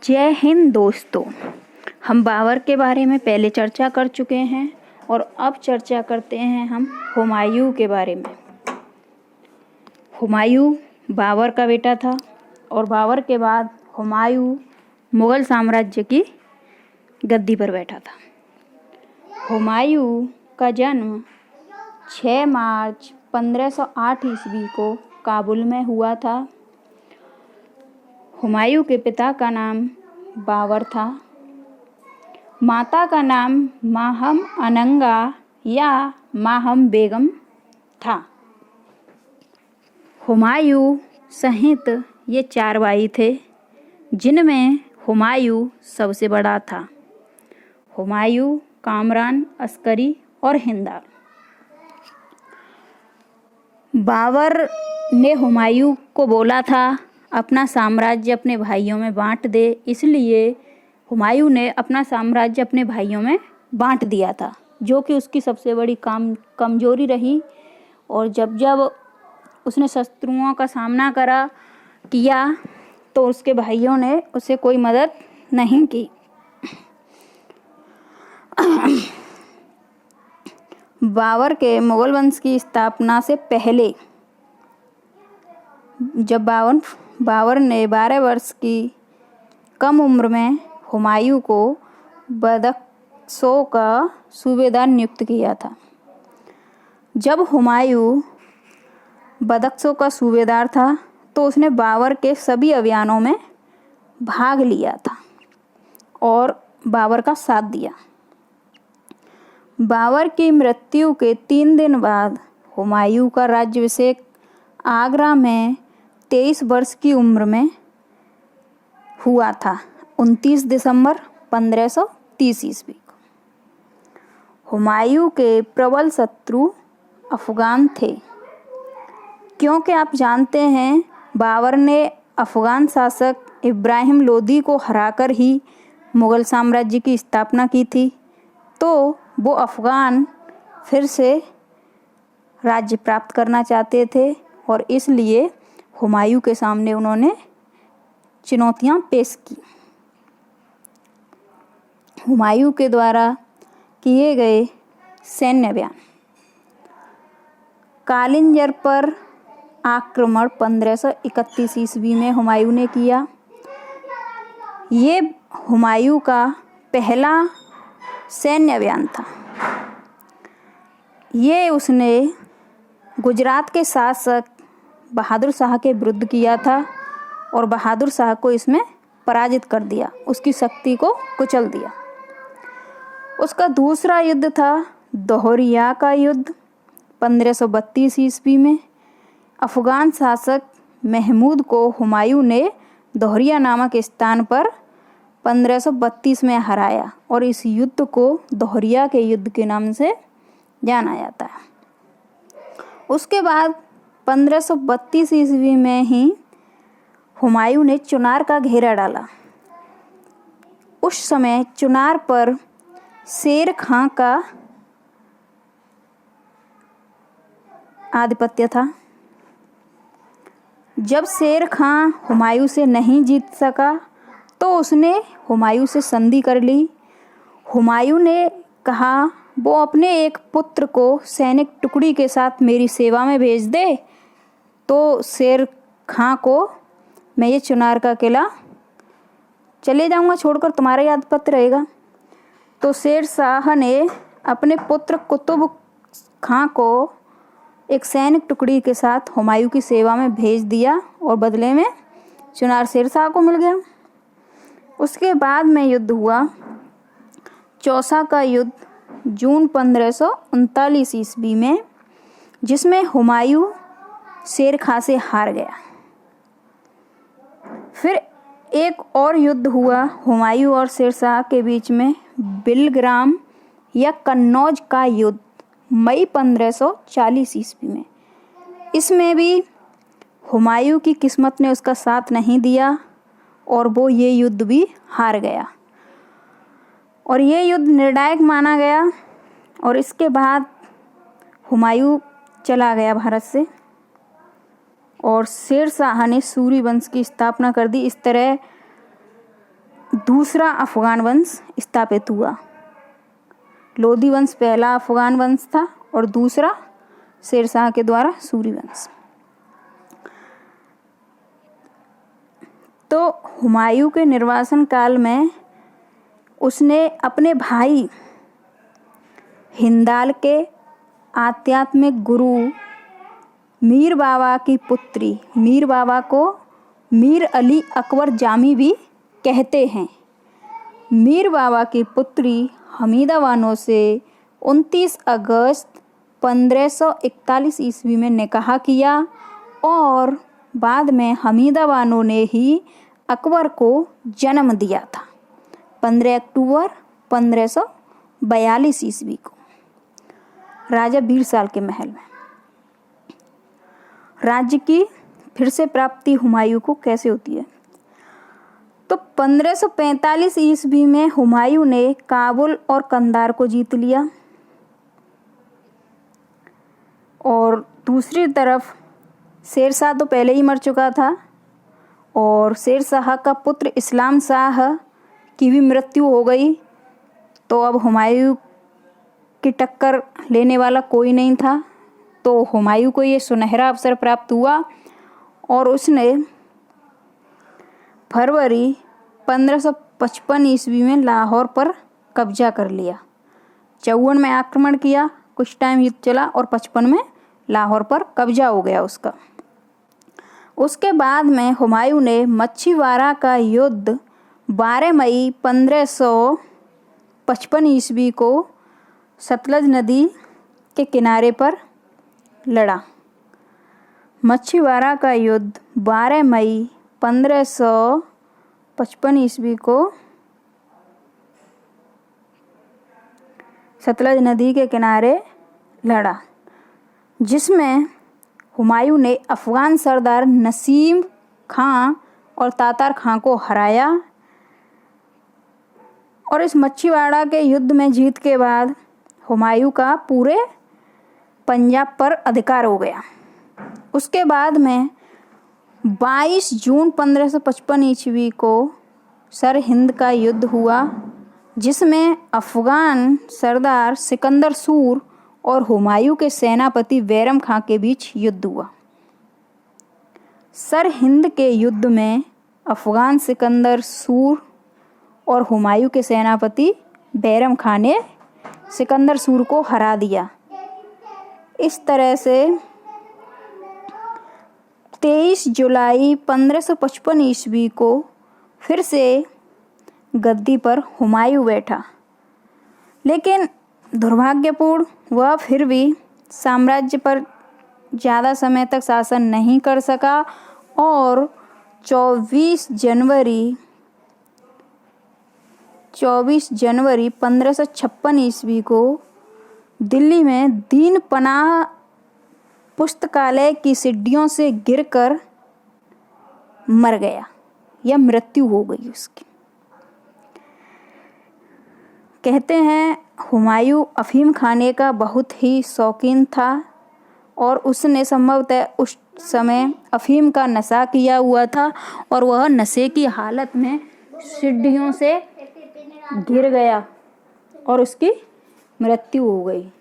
जय हिंद दोस्तों। हम बाबर के बारे में पहले चर्चा कर चुके हैं और अब चर्चा करते हैं हम हुमायूं के बारे में। हुमायूं बाबर का बेटा था और बाबर के बाद हुमायूं मुग़ल साम्राज्य की गद्दी पर बैठा था। हुमायूं का जन्म 6 मार्च 1508 ईस्वी को काबुल में हुआ था। हुमायूं के पिता का नाम बाबर था। माता का नाम माहम अनंगा या माहम बेगम था। हुमायूं सहित ये 4 भाई थे, जिनमें हुमायूं सबसे बड़ा था। हुमायूं, कामरान, अस्करी और हिंदाल। बाबर ने हुमायूं को बोला था अपना साम्राज्य अपने भाइयों में बांट दे, इसलिए हुमायूं ने अपना साम्राज्य अपने भाइयों में बांट दिया था, जो कि उसकी सबसे बड़ी कमजोरी रही। और जब जब उसने शत्रुओं का सामना किया तो उसके भाइयों ने उसे कोई मदद नहीं की। बाबर के मुगल वंश की स्थापना से पहले जब बाबर ने 12 वर्ष की कम उम्र में हुमायूं को बदख्शों का सूबेदार नियुक्त किया था। जब हुमायूं बदख्शों का सूबेदार था तो उसने बाबर के सभी अभियानों में भाग लिया था और बाबर का साथ दिया। बाबर की मृत्यु के 3 दिन बाद हुमायूं का राज्याभिषेक आगरा में 23 वर्ष की उम्र में हुआ था, 29 दिसंबर 1530 ईस्वी को। हुमायूं के प्रबल शत्रु अफगान थे, क्योंकि आप जानते हैं बाबर ने अफगान शासक इब्राहिम लोदी को हराकर ही मुगल साम्राज्य की स्थापना की थी, तो वो अफगान फिर से राज्य प्राप्त करना चाहते थे और इसलिए हुमायूं के सामने उन्होंने चुनौतियां पेश की। हुमायूं के द्वारा किए गए सैन्य अभियान। कालिंजर पर आक्रमण 1531 ईस्वी में हुमायूं ने किया। ये हुमायूं का पहला सैन्य अभियान था। ये उसने गुजरात के शासक बहादुर शाह के विरुद्ध किया था और बहादुर शाह को इसमें पराजित कर दिया, उसकी शक्ति को कुचल दिया। उसका दूसरा युद्ध था दोहरिया का युद्ध 1532 ईस्वी में। अफगान शासक महमूद को हुमायूं ने दोहरिया नामक स्थान पर 1532 में हराया और इस युद्ध को दोहरिया के युद्ध के नाम से जाना जाता है। उसके बाद 1532 ईस्वी में ही हुमायूं ने चुनार का घेरा डाला। उस समय चुनार पर शेर खां का आधिपत्य था। जब शेर खां हुमायूं से नहीं जीत सका तो उसने हुमायूं से संधि कर ली। हुमायूं ने कहा वो अपने एक पुत्र को सैनिक टुकड़ी के साथ मेरी सेवा में भेज दे, तो शेर खां को मैं ये चुनार का किला चले जाऊंगा छोड़कर, तुम्हारा आधिपत्य रहेगा। तो शेर शाह ने अपने पुत्र कुतुब खां को एक सैनिक टुकड़ी के साथ हुमायूं की सेवा में भेज दिया और बदले में चुनार शेर शाह को मिल गया। उसके बाद में युद्ध हुआ, चौसा का युद्ध जून 1539 ईस्वी में, जिसमें हुमायूं शेर खां से हार गया। फिर एक और युद्ध हुआ हुमायूं और शेर शाह के बीच में, बिलग्राम या कन्नौज का युद्ध मई 1540 ईस्वी में। इसमें भी हुमायूं की किस्मत ने उसका साथ नहीं दिया और वो ये युद्ध भी हार गया और ये युद्ध निर्णायक माना गया। और इसके बाद हुमायूं चला गया भारत से और शेर शाह ने सूरी वंश की स्थापना कर दी। इस तरह दूसरा अफगान वंश स्थापित हुआ। लोधी वंश पहला अफगान वंश था और दूसरा शेरशाह के द्वारा सूरी वंश। तो हुमायूं के निर्वासन काल में उसने अपने भाई हिंदाल के आध्यात्मिक गुरु मीर बाबा की पुत्री, मीर बाबा को मीर अली अकबर जामी भी कहते हैं, मीर बाबा की पुत्री हमीदा बानो से 29 अगस्त 1541 ईस्वी में निकाह किया और बाद में हमीदा बानो ने ही अकबर को जन्म दिया था 15 अक्टूबर 1542 ईस्वी को राजा बीरसाल के महल में। राज्य की फिर से प्राप्ति हुमायूं को कैसे होती है? तो 1545 ईस्वी में हुमायूं ने काबुल और कंधार को जीत लिया और दूसरी तरफ शेरशाह तो पहले ही मर चुका था और शेरशाह का पुत्र इस्लाम शाह की भी मृत्यु हो गई। तो अब हुमायूं की टक्कर लेने वाला कोई नहीं था। तो हुमायूं को ये सुनहरा अवसर प्राप्त हुआ और उसने फरवरी 1555 ईस्वी में लाहौर पर कब्जा कर लिया। 54 में आक्रमण किया, कुछ टाइम युद्ध चला और 55 में लाहौर पर कब्जा हो गया उसका। उसके बाद में हुमायूं ने मच्छीवाड़ा का युद्ध 12 मई 1555 ईस्वी को सतलज नदी के किनारे पर लड़ा। मच्छीवाड़ा का युद्ध 12 मई 1555 ईस्वी को सतलज नदी के किनारे लड़ा, जिसमें हुमायूं ने अफगान सरदार नसीम खां और तातार खां को हराया। और इस मच्छीवाड़ा के युद्ध में जीत के बाद हुमायूं का पूरे पंजाब पर अधिकार हो गया। उसके बाद में 22 जून 1555 ईस्वी को सर हिंद का युद्ध हुआ, जिसमें अफगान सरदार सिकंदर सूर और हुमायूं के सेनापति बैरम खां के बीच युद्ध हुआ। सर हिंद के युद्ध में अफगान सिकंदर सूर और हुमायूं के सेनापति बैरम खां ने सिकंदर सूर को हरा दिया। इस तरह से 23 जुलाई 1555 ईस्वी को फिर से गद्दी पर हुमायूं बैठा, लेकिन दुर्भाग्यपूर्ण वह फिर भी साम्राज्य पर ज़्यादा समय तक शासन नहीं कर सका और 24 जनवरी 1556 ईस्वी को दिल्ली में दीन पनाह पुस्तकालय की सीढ़ियों से गिरकर मर गया या मृत्यु हो गई उसकी। कहते हैं हुमायूं अफीम खाने का बहुत ही शौकीन था और उसने संभवतः उस समय अफीम का नशा किया हुआ था और वह नशे की हालत में सीढ़ियों से गिर गया और उसकी मृत्यु हो गई।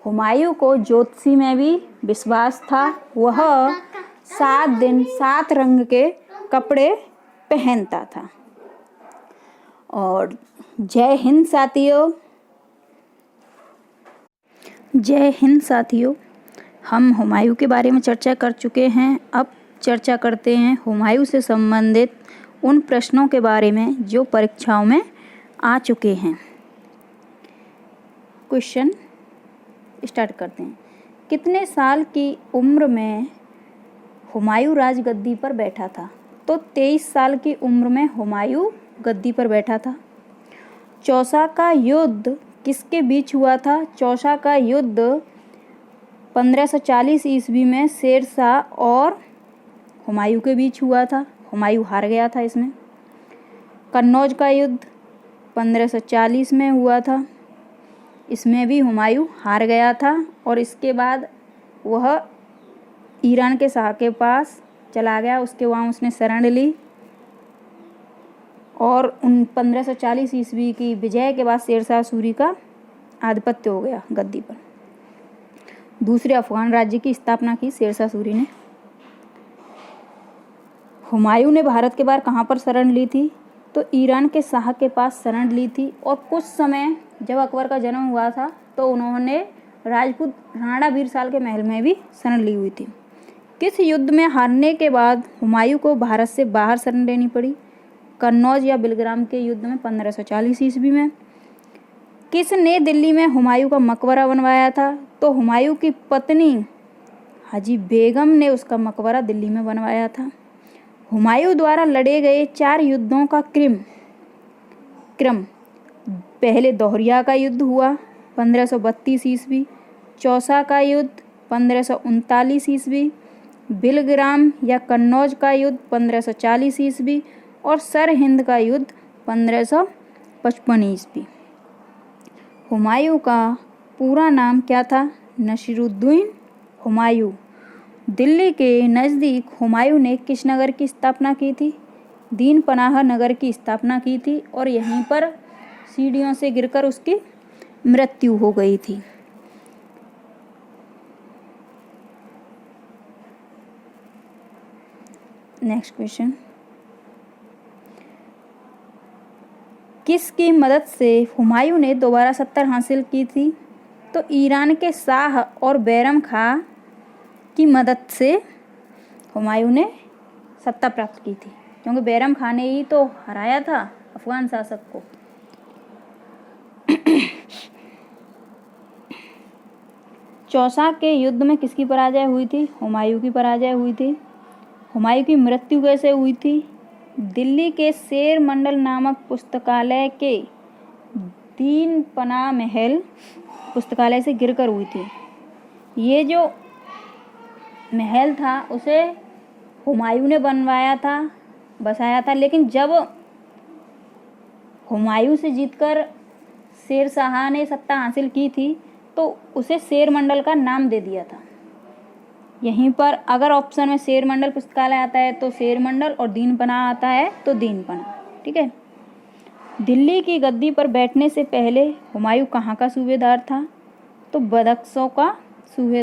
हुमायूं को ज्योतिषी में भी विश्वास था। वह 7 दिन 7 रंग के कपड़े पहनता था। और जय हिंद साथियों, जय हिंद साथियों। हम हुमायूं के बारे में चर्चा कर चुके हैं। अब चर्चा करते हैं हुमायूं से संबंधित उन प्रश्नों के बारे में जो परीक्षाओं में आ चुके हैं। क्वेश्चन स्टार्ट करते हैं। कितने साल की उम्र में हुमायूं राजगद्दी पर बैठा था? तो 23 साल की उम्र में हुमायूं गद्दी पर बैठा था। चौसा का युद्ध किसके बीच हुआ था? चौसा का युद्ध 1540 ईस्वी में शेरशाह और हुमायूं के बीच हुआ था। हुमायूं हार गया था इसमें। कन्नौज का युद्ध 1540 में हुआ था। इसमें भी हुमायूं हार गया था और इसके बाद वह ईरान के शाह के पास चला गया। वहाँ उसने शरण ली और 1540 ईस्वी की विजय के बाद शेरशाह सूरी का आधिपत्य हो गया गद्दी पर। दूसरे अफगान राज्य की स्थापना की शेरशाह सूरी ने। हुमायूं ने भारत के बाहर कहाँ पर शरण ली थी? तो ईरान के शाह के पास शरण ली थी। और कुछ समय जब अकबर का जन्म हुआ था तो उन्होंने राजपूत राणा वीरसाल के महल में भी शरण ली हुई थी। किस युद्ध में हारने के बाद हुमायूं को भारत से बाहर शरण लेनी पड़ी? कन्नौज या बिलग्राम के युद्ध में 1540 ईस्वी में। किसने दिल्ली में हुमायूं का मकबरा बनवाया था? तो हुमायूं की पत्नी हाजी बेगम ने उसका मकबरा दिल्ली में बनवाया था। हुमायूं द्वारा लड़े गए 4 युद्धों का क्रम पहले दोहरिया का युद्ध हुआ 1532 ईस्वी, चौसा का युद्ध 1539 ईस्वी, बिलग्राम या कन्नौज का युद्ध 1540 ईस्वी और सरहिंद का युद्ध 1555 ईस्वी। हुमायूं का पूरा नाम क्या था? नसीरुद्दीन हुमायूं। दिल्ली के नज़दीक हुमायूं ने किस नगर की स्थापना की थी? दीन पनाह नगर की स्थापना की थी और यहीं पर सीढ़ियों से गिरकर उसकी मृत्यु हो गई थी। नेक्स्ट क्वेश्चन, किसकी मदद से हुमायूं ने दोबारा सत्ता हासिल की थी? तो ईरान के शाह और बैरम खां की मदद से हुमायूं ने सत्ता प्राप्त की थी, क्योंकि बैरम खां ने ही तो हराया था अफगान शासक को। चौसा के युद्ध में किसकी पराजय हुई थी? हुमायूं की पराजय हुई थी। हुमायूं की मृत्यु कैसे हुई थी? दिल्ली के शेर मंडल नामक पुस्तकालय के दीन पनाह महल पुस्तकालय से गिरकर हुई थी। ये जो महल था उसे हुमायूं ने बनवाया था, बसाया था, लेकिन जब हुमायूं से जीतकर शेरशाह ने सत्ता हासिल की थी तो उसे शेर मंडल का नाम दे दिया था। यहीं पर अगर ऑप्शन में शेर मंडल पुस्तकालय आता है तो शेर मंडल और दीन पनाह आता है तो दीन पनाह। ठीक है। दिल्ली की गद्दी पर बैठने से पहले हुमायूं कहाँ का सूबेदार था? तो बदख्शां का सूबेदार